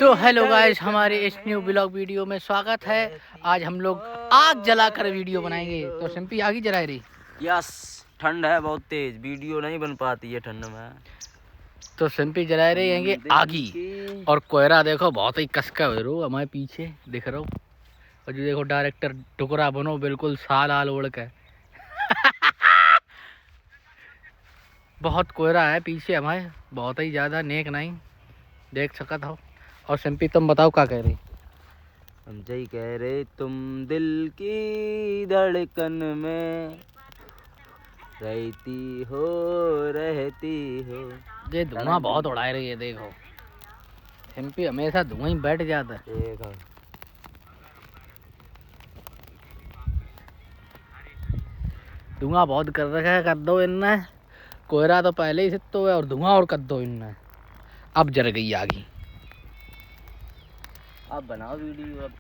तो hello guys, हमारे इस न्यू ब्लॉग वीडियो में स्वागत है। आज हम लोग आग जलाकर वीडियो बनाएंगे। तो सिंपी आग ही जला रही। यस, ठंड है बहुत तेज, वीडियो नहीं बन पाती है ठंड में। तो सिंपी जला रहे हैं आगी। और कोयरा देखो बहुत ही कसका हो रहा हमारे पीछे दिख रहा हो। और जो देखो डायरेक्टर टुकड़ा बनो बिल्कुल साल आल उड़ के बहुत कोयरा है पीछे हमारे, बहुत ही ज़्यादा नेक नहीं देख सकत हो। और सिंपी तुम बताओ क्या कह रही। हम जय कह रहे तुम दिल की धड़कन में रहती हो। ये धुआं बहुत उड़ा रही है देखो। सिंपी हमेशा धुआं ही बैठ जाता है। देखो धुआं बहुत कर रखा है, कर दो इनने। कोयरा तो पहले ही से तो है और धुआं और कर दो इनने। अब जल गई आगी। अब बनाओ वीडियो अब।